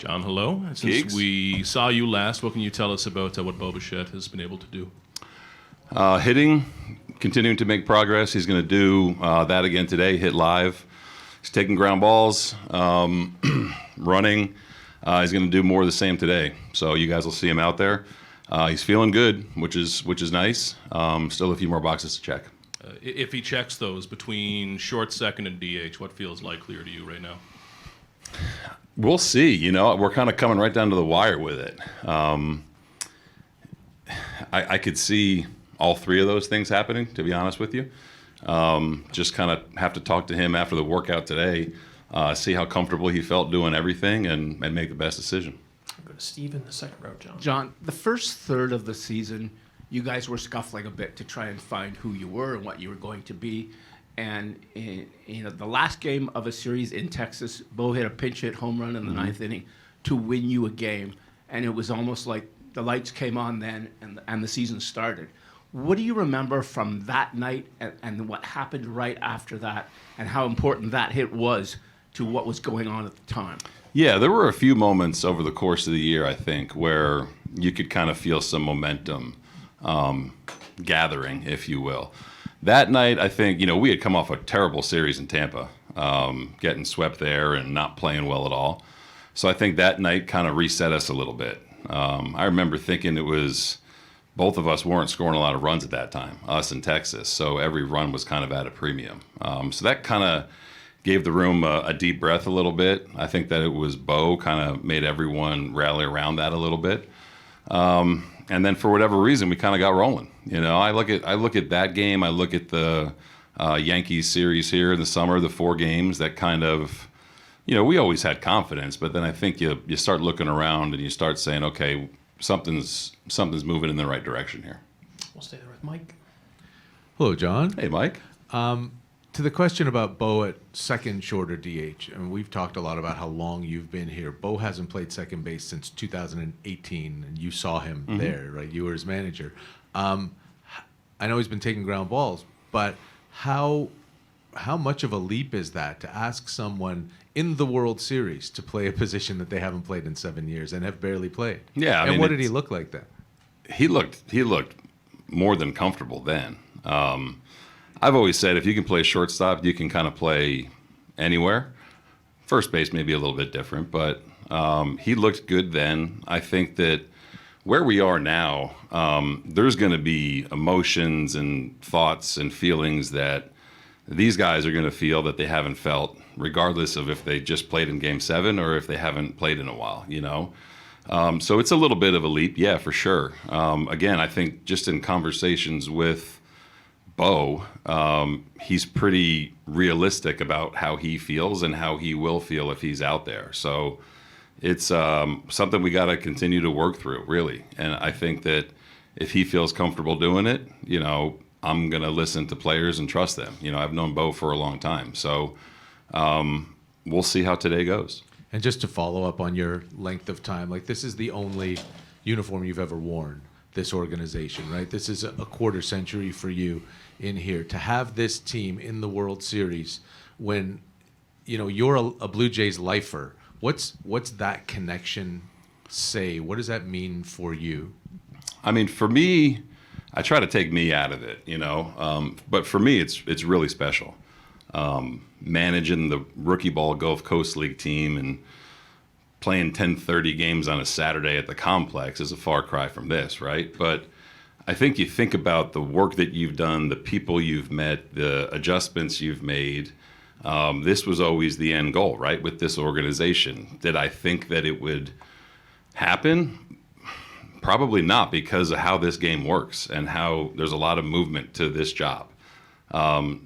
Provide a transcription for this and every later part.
John, hello. Since Geeks. we saw you last, what can you tell us about what Bo Bichette has been able to do? Hitting, continuing to make progress. He's going to do that again today, hit live. He's taking ground balls, running. He's going to do more of the same today. So you guys will see him out there. He's feeling good, which is nice. Still a few more boxes to check. If he checks those between short, second, and DH, what feels likelier to you right now? We'll see. You know, we're kind of coming right down to the wire with it. I could see all three of those things happening, to be honest with you. Just kind of have to talk to him after the workout today, see how comfortable he felt doing everything, and make the best decision. I'll go to Steve in the second row, John. John, the first third of the season, you guys were scuffling a bit to try and find who you were and what you were going to be. And the last game of a series in Texas, Bo hit a pinch hit home run in the ninth inning to win you a game, and it was almost like the lights came on then and the season started. What do you remember from that night and what happened right after that, and how important that hit was to what was going on at the time? Yeah, there were a few moments over the course of the year, I think, where you could kind of feel some momentum gathering, if you will. That night, I think, we had come off a terrible series in Tampa, getting swept there and not playing well at all. So I think that night kind of reset us a little bit. I remember thinking it was both of us weren't scoring a lot of runs at that time, us in Texas. So every run was kind of at a premium. So that kind of gave the room a deep breath a little bit. I think that it was Bo kind of made everyone rally around that a little bit. And then for whatever reason, we kind of got rolling. I look at that game. I look at the Yankees series here in the summer, the 4 games that kind of, we always had confidence, but then I think you start looking around and you start saying, okay, something's moving in the right direction here. We'll stay there with Mike. Hello, John. Hey, Mike. To the question about Bo at second, shorter DH, and we've talked a lot about how long you've been here. Bo hasn't played second base since 2018, and you saw him there, right? You were his manager. I know he's been taking ground balls, but how much of a leap is that to ask someone in the World Series to play a position that they haven't played in 7 years and have barely played? Yeah, and what did he look like then? He looked more than comfortable then. I've always said if you can play shortstop, you can kind of play anywhere. First base may be a little bit different, but he looked good then. I think that where we are now, there's going to be emotions and thoughts and feelings that these guys are going to feel that they haven't felt, regardless of if they just played in Game 7 or if they haven't played in a while, So it's a little bit of a leap, yeah, for sure. Again, I think just in conversations with Bo, he's pretty realistic about how he feels and how he will feel if he's out there. So it's something we got to continue to work through, really. And I think that if he feels comfortable doing it, I'm going to listen to players and trust them. I've known Bo for a long time. So we'll see how today goes. And just to follow up on your length of time, like this is the only uniform you've ever worn, this organization, right? This is a quarter century for you in here. To have this team in the World Series when, you're a Blue Jays lifer, what's that connection say? What does that mean for you? I mean, for me, I try to take me out of it, but for me, it's really special. Managing the rookie ball Gulf Coast League team and playing 10:30 games on a Saturday at the complex is a far cry from this, right? But I think you think about the work that you've done, the people you've met, the adjustments you've made. This was always the end goal, right, with this organization. Did I think that it would happen? Probably not, because of how this game works and how there's a lot of movement to this job.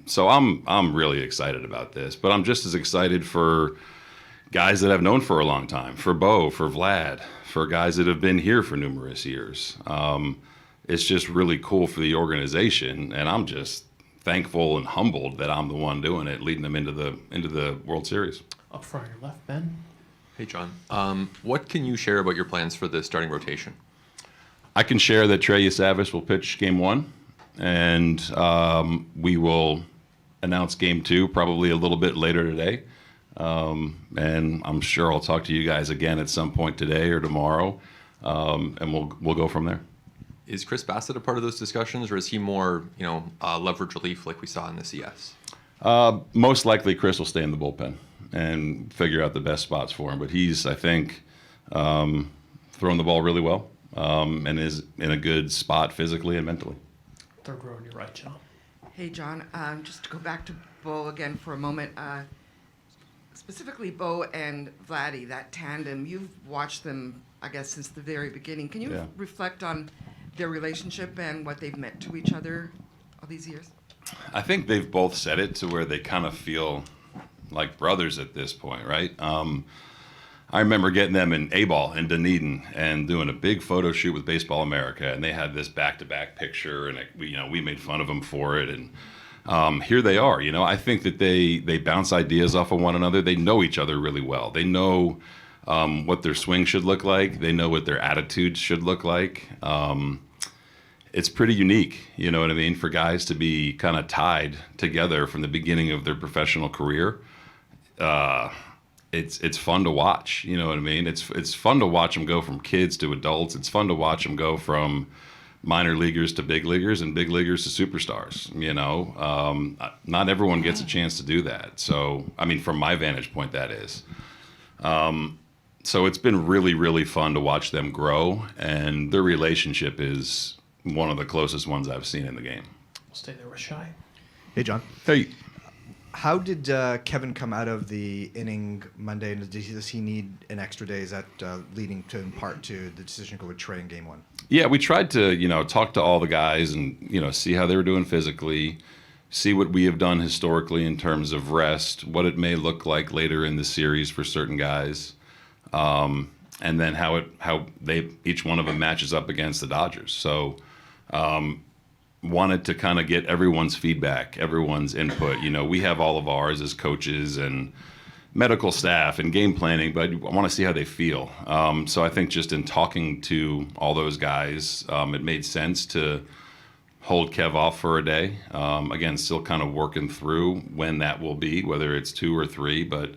So I'm really excited about this, but I'm just as excited for guys that I've known for a long time, for Bo, for Vlad, for guys that have been here for numerous years. It's just really cool for the organization, and I'm just thankful and humbled that I'm the one doing it, leading them into the World Series. Up front on your left, Ben. Hey, John. What can you share about your plans for the starting rotation? I can share that Trey Yesavage will pitch Game 1, and we will announce Game 2 probably a little bit later today. and I'm sure I'll talk to you guys again at some point today or tomorrow, and we'll go from there. Is Chris Bassett a part of those discussions, or is he more, leverage relief like we saw in the CS? Most likely, Chris will stay in the bullpen and figure out the best spots for him. But he's, I think, throwing the ball really well, and is in a good spot physically and mentally. Third row on your right, John. Hey, John, just to go back to Bo again for a moment, specifically Bo and Vladdy, that tandem, you've watched them, I guess, since the very beginning. Can you Yeah. reflect on their relationship and what they've meant to each other all these years? I think they've both said it to where they kind of feel like brothers at this point, right? I remember getting them in A-ball in Dunedin and doing a big photo shoot with Baseball America, and they had this back-to-back picture, and we made fun of them for it, and here they are. I think that they bounce ideas off of one another. They know each other really well. They know what their swing should look like. They know what their attitudes should look like. It's pretty unique, you know what I mean, for guys to be kind of tied together from the beginning of their professional career. It's fun to watch, you know what I mean? It's fun to watch them go from kids to adults. It's fun to watch them go from minor leaguers to big leaguers and big leaguers to superstars, Not everyone gets a chance to do that. So, I mean, from my vantage point, that is. So it's been really, really fun to watch them grow, and their relationship is one of the closest ones I've seen in the game. We'll stay there with Shy. Hey, John. Hey. How did Kevin come out of the inning Monday? And does he need an extra day? Is that leading to, in part, to the decision to go with Trey in Game 1? Yeah, we tried to, talk to all the guys and, see how they were doing physically, see what we have done historically in terms of rest, what it may look like later in the series for certain guys, and then how each one of them matches up against the Dodgers. So, wanted to kind of get everyone's feedback, everyone's input. We have all of ours as coaches and medical staff and game planning, but I want to see how they feel. So I think just in talking to all those guys, it made sense to hold Kev off for a day. Again, still kind of working through when that will be, whether it's 2 or 3, but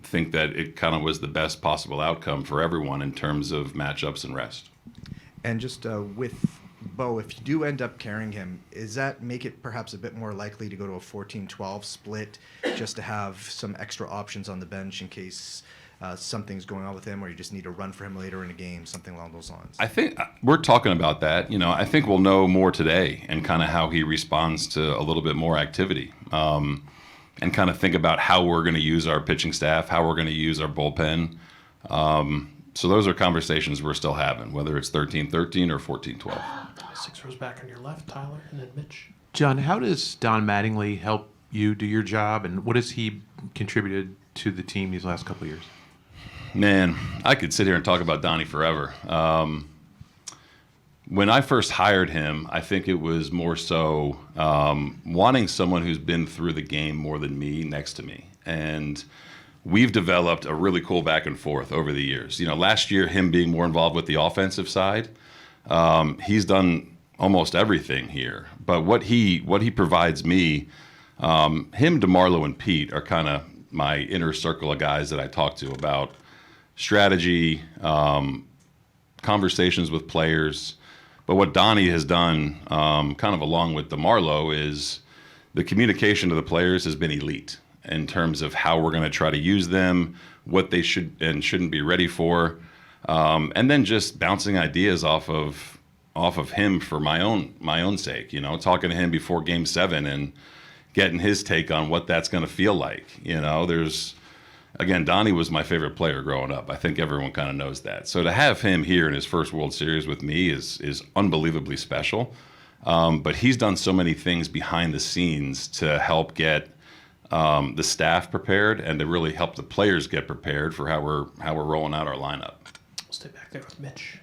think that it kind of was the best possible outcome for everyone in terms of matchups and rest. And just with Bo, if you do end up carrying him, does that make it perhaps a bit more likely to go to a 14-12 split, just to have some extra options on the bench in case something's going on with him, or you just need to run for him later in a game, something along those lines? I think we're talking about that. I think we'll know more today and kind of how he responds to a little bit more activity, and kind of think about how we're going to use our pitching staff, how we're going to use our bullpen. So those are conversations we're still having, whether it's 13-13 or 14-12. 6 rows back on your left, Tyler, and then Mitch. John, how does Don Mattingly help you do your job, and what has he contributed to the team these last couple of years? Man, I could sit here and talk about Donnie forever. When I first hired him, I think it was more so wanting someone who's been through the game more than me next to me. And we've developed a really cool back and forth over the years. Last year, him being more involved with the offensive side, he's done almost everything here. But what he provides me, him, DeMarlo, and Pete are kind of my inner circle of guys that I talk to about strategy, conversations with players. But what Donnie has done, kind of along with DeMarlo, is the communication to the players has been elite in terms of how we're going to try to use them, what they should and shouldn't be ready for, and then just bouncing ideas off of him for my own sake. Talking to him before Game 7 and getting his take on what that's going to feel like. Again, Donnie was my favorite player growing up. I think everyone kind of knows that. So to have him here in his first World Series with me is unbelievably special. But he's done so many things behind the scenes to help get the staff prepared and to really help the players get prepared for how we're rolling out our lineup. We'll stay back there with Mitch.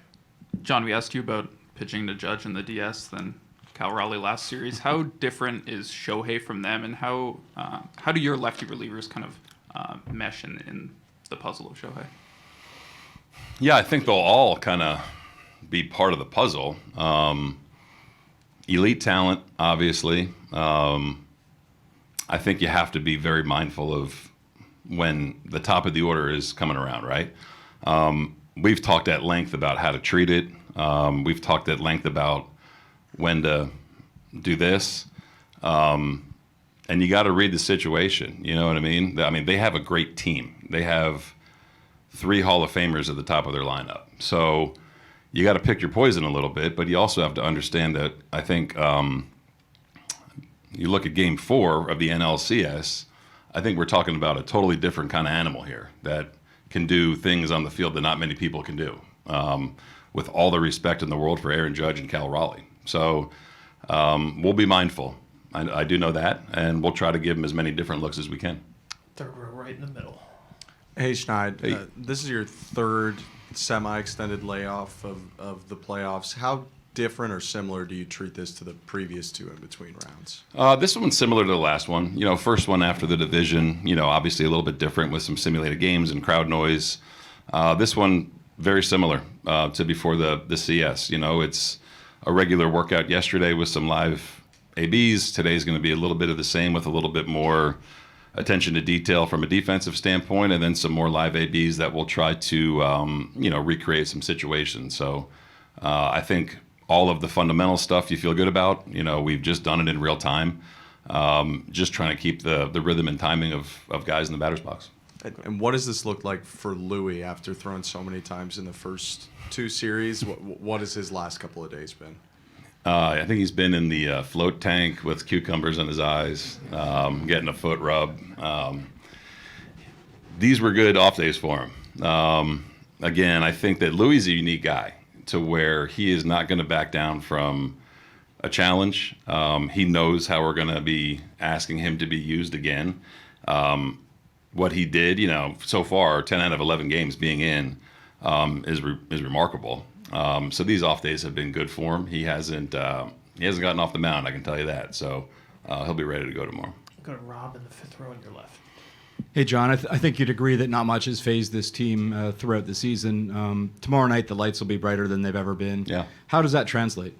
John, we asked you about pitching to Judge in the DS than Cal Raleigh last series. How different is Shohei from them, and how do your lefty relievers kind of mesh in the puzzle of Shohei? Yeah, I think they'll all kind of be part of the puzzle. Elite talent, obviously. I think you have to be very mindful of when the top of the order is coming around, right? We've talked at length about how to treat it. We've talked at length about when to do this. And you got to read the situation. You know what I mean? I mean, they have a great team. They have 3 Hall of Famers at the top of their lineup. So you got to pick your poison a little bit, but you also have to understand that I think you look at Game 4 of the NLCS, I think we're talking about a totally different kind of animal here that can do things on the field that not many people can do, with all the respect in the world for Aaron Judge and Cal Raleigh. So we'll be mindful. I do know that, and we'll try to give them as many different looks as we can. Third row right in the middle. Hey, Schneid, Hey. This is your third semi-extended layoff of the playoffs. How different or similar do you treat this to the previous 2 in between rounds? This one's similar to the last one. You know, first one after the division, you know, obviously a little bit different with some simulated games and crowd noise. This one, very similar to before the CS. You know, it's a regular workout yesterday with some live ABs. Today's going to be a little bit of the same with a little bit more attention to detail from a defensive standpoint, and then some more live ABs that will try to, you know, recreate some situations. So I think all of the fundamental stuff you feel good about. You know, we've just done it in real time, just trying to keep the rhythm and timing of guys in the batter's box. And what does this look like for Louis after throwing so many times in the first 2 series? What has his last couple of days been? I think he's been in the float tank with cucumbers in his eyes, getting a foot rub. These were good off days for him. Again, I think that Louis is a unique guy to where he is not going to back down from a challenge. He knows how we're going to be asking him to be used again. What he did, you know, so far, 10 out of 11 games being in is remarkable. So these off days have been good for him. He hasn't gotten off the mound, I can tell you that. So he'll be ready to go tomorrow. Go to Rob in the 5th row on your left. Hey, John, I think you'd agree that not much has phased this team throughout the season. Tomorrow night, the lights will be brighter than they've ever been. Yeah. How does that translate?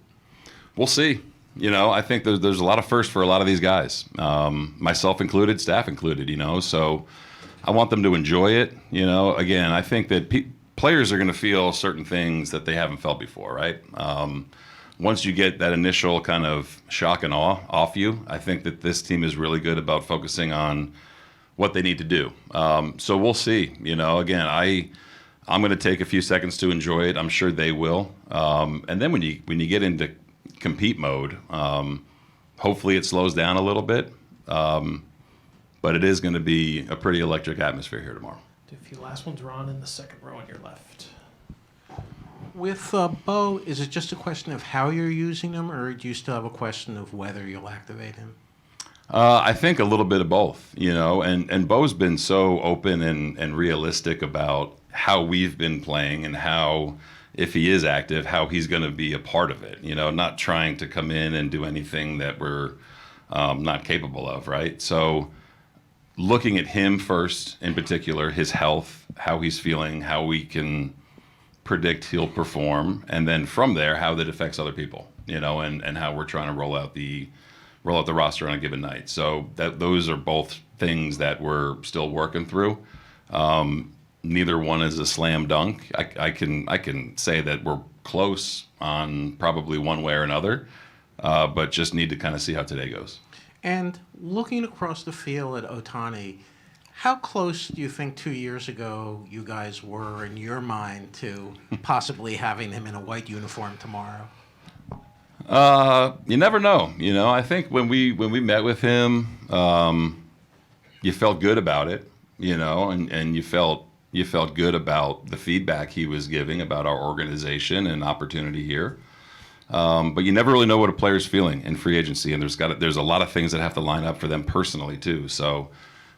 We'll see. You know, I think there's a lot of firsts for a lot of these guys, myself included, staff included, you know. So I want them to enjoy it. You know, again, I think that players are going to feel certain things that they haven't felt before, right? Once you get that initial kind of shock and awe off you, I think that this team is really good about focusing on what they need to do. So we'll see. You know, again, I'm going to take a few seconds to enjoy it. I'm sure they will. And then when you get into compete mode, hopefully it slows down a little bit. But it is going to be a pretty electric atmosphere here tomorrow. Do a few last ones, Ron, in the 2nd row on your left. With Bo, is it just a question of how you're using him, or do you still have a question of whether you'll activate him? I think a little bit of both, you know, and Bo's been so open and realistic about how we've been playing and how, if he is active, how he's going to be a part of it, you know, not trying to come in and do anything that we're not capable of, right? So looking at him first, in particular, his health, how he's feeling, how we can predict he'll perform, and then from there, how that affects other people, you know, and how we're trying to roll out the roster on a given night. So those are both things that we're still working through. Neither one is a slam dunk. I can say that we're close on probably one way or another, but just need to kind of see how today goes. And looking across the field at Ohtani, how close do you think 2 years ago you guys were in your mind to possibly having him in a white uniform tomorrow? You never know. You know, I think when we met with him, you felt good about it, you know, and you felt good about the feedback he was giving about our organization and opportunity here. But you never really know what a player's feeling in free agency, and there's a lot of things that have to line up for them personally too. So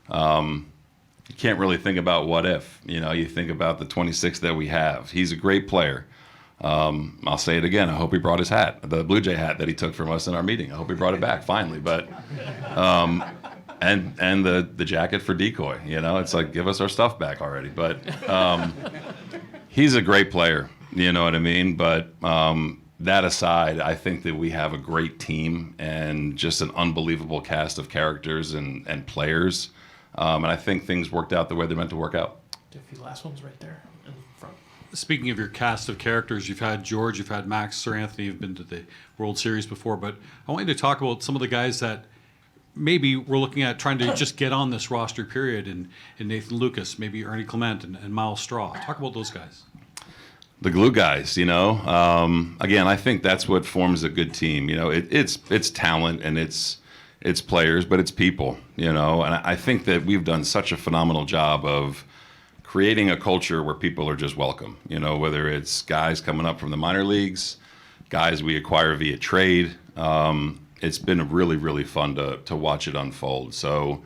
you can't really think about what if. You know, you think about the 26 that we have. He's a great player. I'll say it again. I hope he brought his hat, the Blue Jay hat that he took from us in our meeting. I hope he brought it back finally. But and the jacket for decoy. You know, it's like, give us our stuff back already. But he's a great player. You know what I mean? But that aside, I think that we have a great team and just an unbelievable cast of characters and players And I think things worked out the way they're meant to work out. A few last ones right there in front. Speaking of your cast of characters, you've had George, you've had Max, Sir Anthony, you've been to the World Series before, but I want you to talk about some of the guys that maybe we're looking at trying to just get on this roster period, and Nathan Lucas, maybe Ernie Clement and Miles Straw. Talk about those guys. The glue guys, again, I think that's what forms a good team. It's talent and it's players, but it's people, and I think that we've done such a phenomenal job of creating a culture where people are just welcome, whether it's guys coming up from the minor leagues, guys we acquire via trade. It's been really, really fun to watch it unfold. So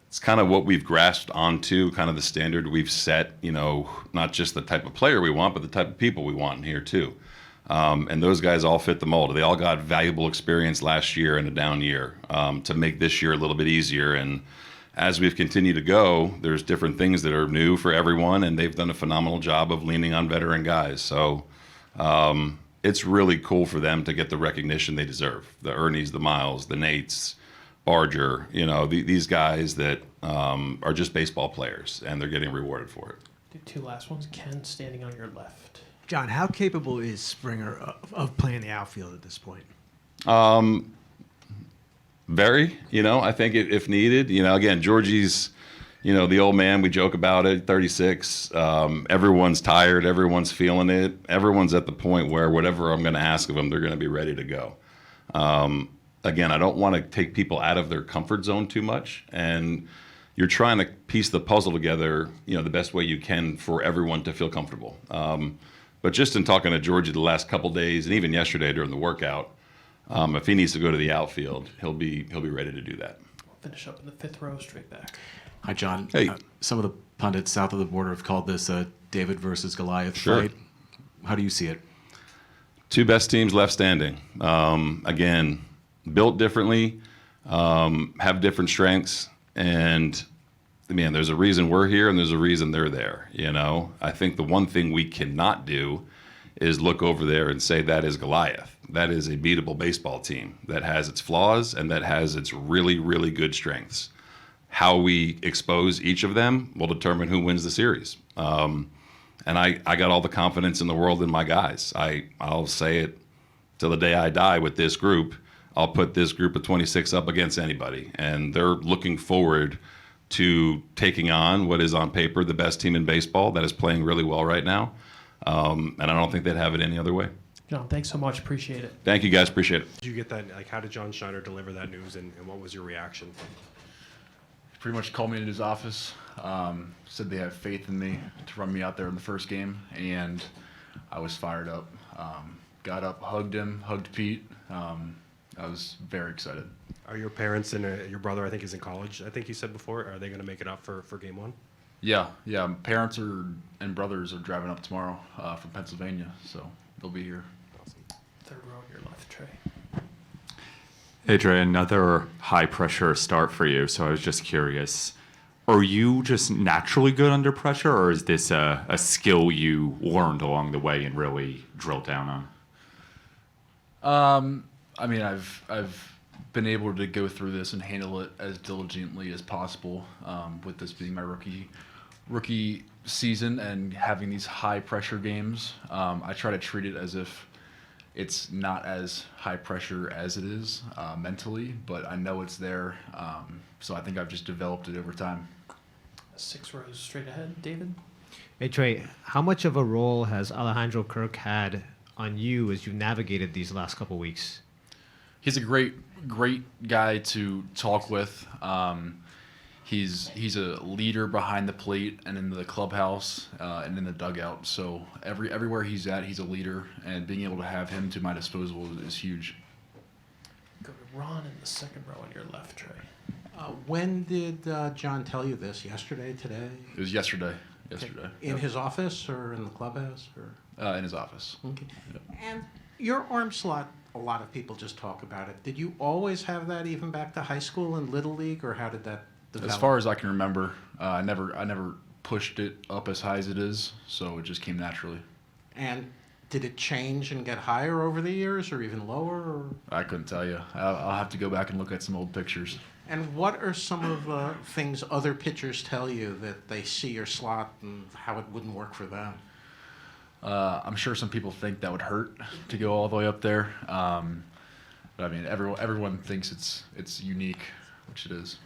it's kind of what we've grasped onto, kind of the standard we've set, not just the type of player we want, but the type of people we want in here too. And those guys all fit the mold. They all got valuable experience last year in a down year to make this year a little bit easier. And as we've continued to go, there's different things that are new for everyone, and they've done a phenomenal job of leaning on veteran guys. So it's really cool for them to get the recognition they deserve. The Ernies, the Miles, the Nates, Barger, these guys that are just baseball players, and they're getting rewarded for it. Do two last ones. Ken, standing on your left. John, how capable is Springer of playing the outfield at this point? Very, I think if needed, again, Georgie's, the old man, we joke about it, 36. Everyone's tired. Everyone's feeling it. Everyone's at the point where whatever I'm going to ask of them, they're going to be ready to go. Again, I don't want to take people out of their comfort zone too much. And you're trying to piece the puzzle together, the best way you can for everyone to feel comfortable. But just in talking to Georgie the last couple days, and even yesterday during the workout, if he needs to go to the outfield, he'll be ready to do that. We'll finish up in the fifth row, straight back. Hi, John. Hey. Some of the pundits south of the border have called this a David versus Goliath Sure. fight. How do you see it? Two best teams left standing. Again, built differently, have different strengths, and man, there's a reason we're here and there's a reason they're there. I think the one thing we cannot do is look over there and say that is Goliath. That is a beatable baseball team that has its flaws and that has its really, really good strengths. How we expose each of them will determine who wins the series. And I got all the confidence in the world in my guys. I'll say it till the day I die with this group. I'll put this group of 26 up against anybody. And they're looking forward to taking on what is on paper the best team in baseball that is playing really well right now. And I don't think they'd have it any other way. John, thanks so much. Appreciate it. Thank you, guys. Appreciate it. Did you get that? How did John Schneider deliver that news, and what was your reaction? He pretty much called me into his office, said they have faith in me to run me out there in the first game, and I was fired up. Got up, hugged him, hugged Pete. I was very excited. Are your parents and your brother, I think, is in college, I think you said before, are they going to make it up for game one? Yeah. Parents and brothers are driving up tomorrow from Pennsylvania, so they'll be here. Third row on your left, Trey. Hey, Trey, another high-pressure start for you, so I was just curious. Are you just naturally good under pressure, or is this a skill you learned along the way and really drilled down on? I mean, I've been able to go through this and handle it as diligently as possible. With this being my rookie season and having these high pressure games, I try to treat it as if it's not as high pressure as it is mentally, but I know it's there. So I think I've just developed it over time. 6 rows straight ahead, David. Hey, Trey, how much of a role has Alejandro Kirk had on you as you navigated these last couple weeks? He's a great guy to talk with. He's a leader behind the plate and in the clubhouse and in the dugout. So everywhere he's at, he's a leader, and being able to have him to my disposal is huge. Go to Ron in the second row on your left, Trey. When did John tell you this? Yesterday, today? It was yesterday. Yesterday. In his office or in the clubhouse? Or? In his office. Okay. Yep. And your arm slot, a lot of people just talk about it. Did you always have that even back to high school and Little League, or how did that develop? As far as I can remember, I never pushed it up as high as it is, so it just came naturally. And did it change and get higher over the years, or even lower? Or? I couldn't tell you. I'll have to go back and look at some old pictures. And what are some of the things other pitchers tell you that they see your slot and how it wouldn't work for them? I'm sure some people think that would hurt to go all the way up there. But I mean, everyone thinks it's unique, which it is.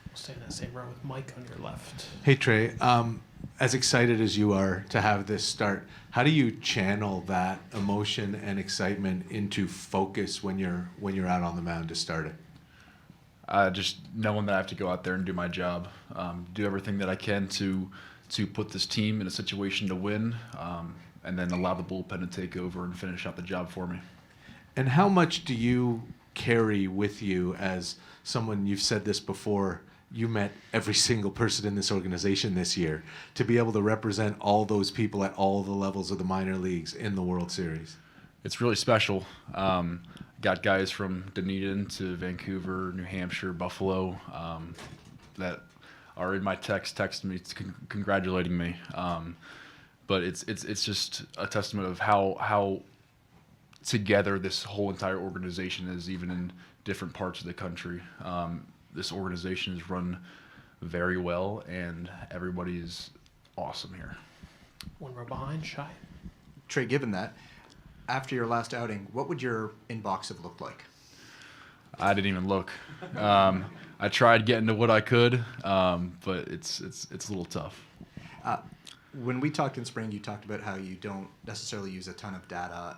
We'll stay in that same row with Mike on your left. Hey Trey, as excited as you are to have this start, how do you channel that emotion and excitement into focus when you're out on the mound to start it? Just knowing that I have to go out there and do my job, do everything that I can to put this team in a situation to win, and then allow the bullpen to take over and finish out the job for me. And how much do you carry with you as someone, you've said this before, you met every single person in this organization this year, to be able to represent all those people at all the levels of the minor leagues in the World Series? It's really special. Got guys from Dunedin to Vancouver, New Hampshire, Buffalo, that are in my texting me, congratulating me. But it's just a testament of how together this whole entire organization is, even in different parts of the country. This organization is run very well, and everybody's awesome here. One row behind, Shy. Trey, given that, after your last outing, what would your inbox have looked like? I didn't even look. I tried getting to what I could, but it's a little tough. When we talked in spring, you talked about how you don't necessarily use a ton of data.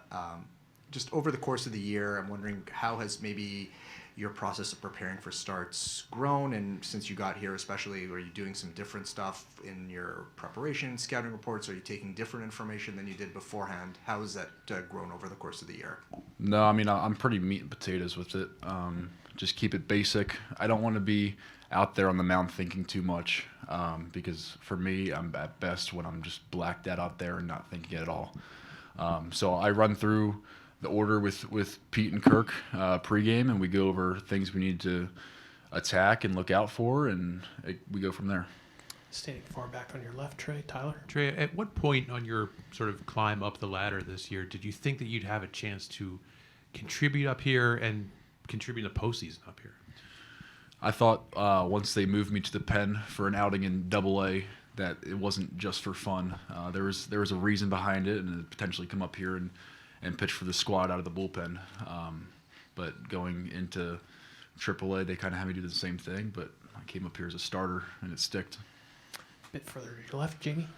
Just over the course of the year, I'm wondering how has maybe your process of preparing for starts grown? And since you got here, especially, are you doing some different stuff in your preparation, scouting reports? Are you taking different information than you did beforehand? How has that grown over the course of the year? No, I mean, I'm pretty meat and potatoes with it. Just keep it basic. I don't want to be out there on the mound thinking too much, because for me, I'm at best when I'm just blacked out there and not thinking at all. So I run through the order with Pete and Kirk pregame, and we go over things we need to attack and look out for, and we go from there. Standing far back on your left, Trey. Tyler? Trey, at what point on your sort of climb up the ladder this year did you think that you'd have a chance to contribute up here and contribute in the postseason up here? I thought once they moved me to the pen for an outing in Double-A that it wasn't just for fun. There was a reason behind it, and potentially come up here and pitch for the squad out of the bullpen. But going into AAA, they kind of had me do the same thing, but I came up here as a starter, and it sticked. A bit further to your left, Jamie.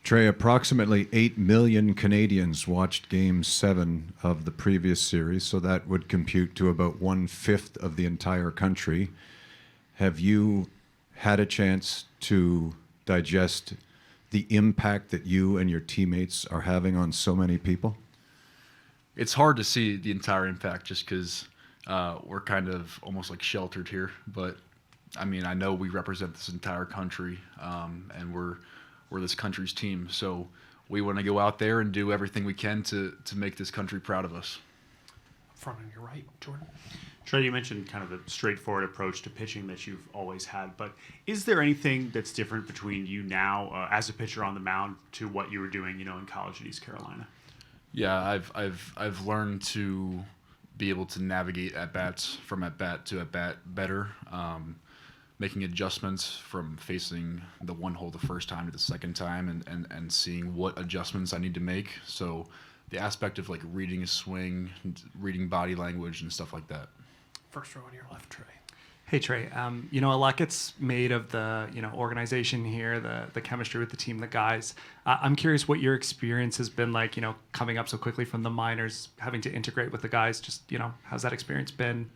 Trey, approximately 8 million Canadians watched Game 7 of the previous series, so that would compute to about 1/5 of the entire country. Have you had a chance to digest the impact that you and your teammates are having on so many people? It's hard to see the entire impact just because we're kind of almost like sheltered here. But, I mean, I know we represent this entire country, and we're this country's team. So we want to go out there and do everything we can to make this country proud of us. Up front on your right, Jordan. Trey, you mentioned kind of the straightforward approach to pitching that you've always had, but is there anything that's different between you now as a pitcher on the mound to what you were doing, in college at East Carolina? Yeah, I've learned to be able to navigate at bats from at bat to at bat better, making adjustments from facing the one hole the first time to the second time, and seeing what adjustments I need to make. So the aspect of like reading a swing, reading body language and stuff like that. First row on your left, Trey. Hey Trey, a lot gets made of the organization here, the chemistry with the team, the guys. I'm curious what your experience has been like, coming up so quickly from the minors, having to integrate with the guys. Just how's that experience been?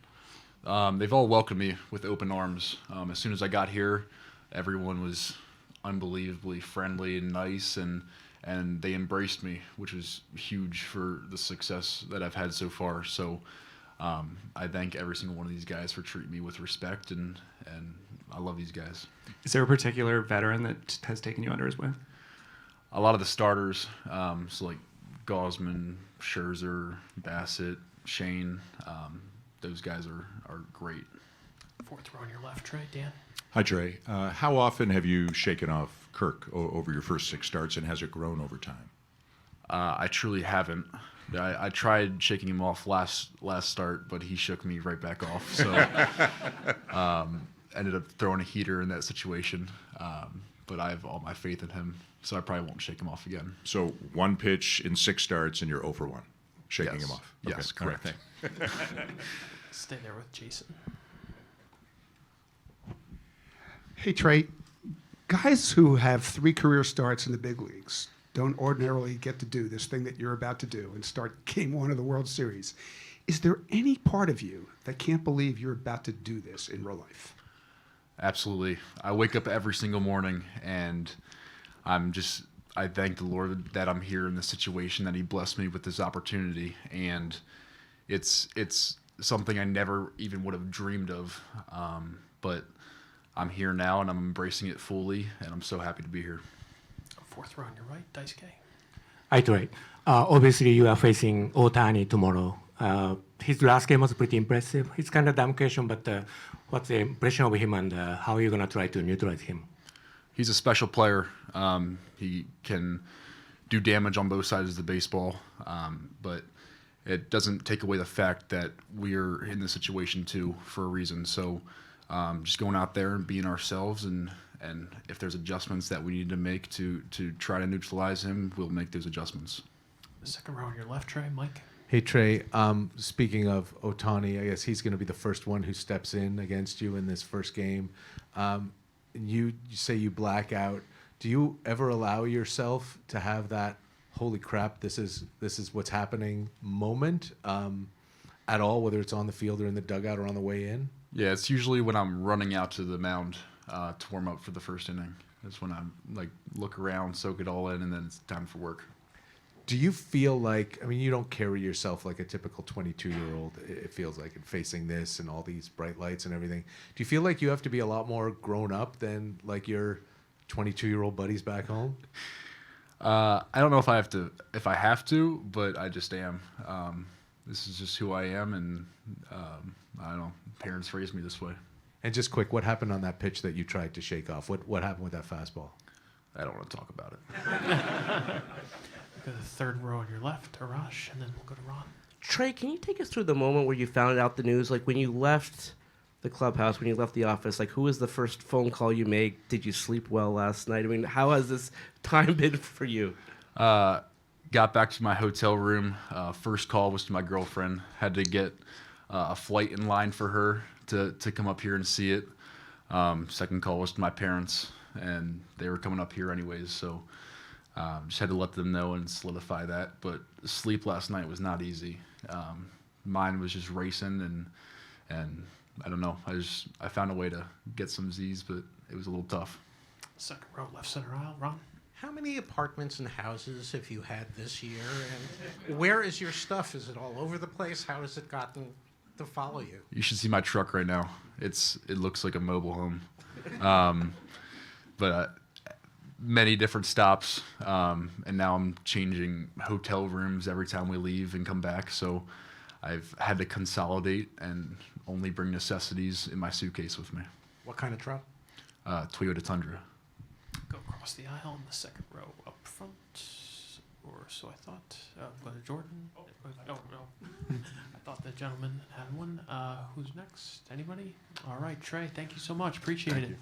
They've all welcomed me with open arms. As soon as I got here, everyone was unbelievably friendly and nice, and they embraced me, which was huge for the success that I've had so far. So. I thank every single one of these guys for treating me with respect, and I love these guys. Is there a particular veteran that has taken you under his wing? A lot of the starters, so like Gosman, Scherzer, Bassett, Shane, those guys are great. Fourth row on your left, Trey. Dan? Hi, Trey. How often have you shaken off Kirk over your first 6 starts, and has it grown over time? I truly haven't. I tried shaking him off last start, but he shook me right back off. So ended up throwing a heater in that situation. But I have all my faith in him, so I probably won't shake him off again. So 1 pitch in 6 starts, and you're over 1, shaking Yes. him off. Yes, Okay. All right, correct. Stay there with Jason. Hey, Trey. Guys who have 3 career starts in the big leagues don't ordinarily get to do this thing that you're about to do and start Game 1 of the World Series. Is there any part of you that can't believe you're about to do this in real life? Absolutely. I wake up every single morning, and I thank the Lord that I'm here in this situation, that He blessed me with this opportunity, and it's something I never even would have dreamed of, but I'm here now, and I'm embracing it fully, and I'm so happy to be here. 4th row on your right, Daisuke. Hi, Trey. Obviously, you are facing Ohtani tomorrow. His last game was pretty impressive. It's kind of a dumb question, but what's the impression of him, and how are you going to try to neutralize him? He's a special player. He can do damage on both sides of the baseball, but it doesn't take away the fact that we're in this situation too for a reason. So just going out there and being ourselves, and if there's adjustments that we need to make to try to neutralize him, we'll make those adjustments. The 2nd row on your left, Trey, Mike. Hey, Trey, speaking of Ohtani, I guess he's going to be the first one who steps in against you in this first game. You say you black out. Do you ever allow yourself to have that, holy crap, this is what's happening moment at all, whether it's on the field or in the dugout or on the way in? Yeah, it's usually when I'm running out to the mound to warm up for the first inning. That's when I'm look around, soak it all in, and then it's time for work. Do you feel like, I mean, you don't carry yourself like a typical 22-year-old, it feels like, and facing this and all these bright lights and everything. Do you feel like you have to be a lot more grown up than like your 22-year-old buddies back home? I don't know if I have to, but I just am. This is just who I am, and I don't know, parents raised me this way. And just quick, what happened on that pitch that you tried to shake off? What happened with that fastball? I don't want to talk about it. Go to the 3rd row on your left, Arash, and then we'll go to Ron. Trey, can you take us through the moment where you found out the news? Like when you left the clubhouse, when you left the office, like who was the first phone call you made? Did you sleep well last night? I mean, how has this time been for you? Got back to my hotel room. First call was to my girlfriend. Had to get a flight in line for her to come up here and see it. Second call was to my parents, and they were coming up here anyways, so just had to let them know and solidify that. But sleep last night was not easy. Mine was just racing, and I don't know. I found a way to get some Z's, but it was a little tough. 2nd row, left center aisle, Ron. How many apartments and houses have you had this year? And where is your stuff? Is it all over the place? How has it gotten to follow you? You should see my truck right now. It looks like a mobile home. But many different stops, and now I'm changing hotel rooms every time we leave and come back. So I've had to consolidate and only bring necessities in my suitcase with me. What kind of truck? Toyota Tundra. Go across the aisle in the 2nd row up front, or so I thought. Go to Jordan. No. I thought the gentleman had one. Who's next? Anybody? All right, Trey, thank you so much. Appreciate it.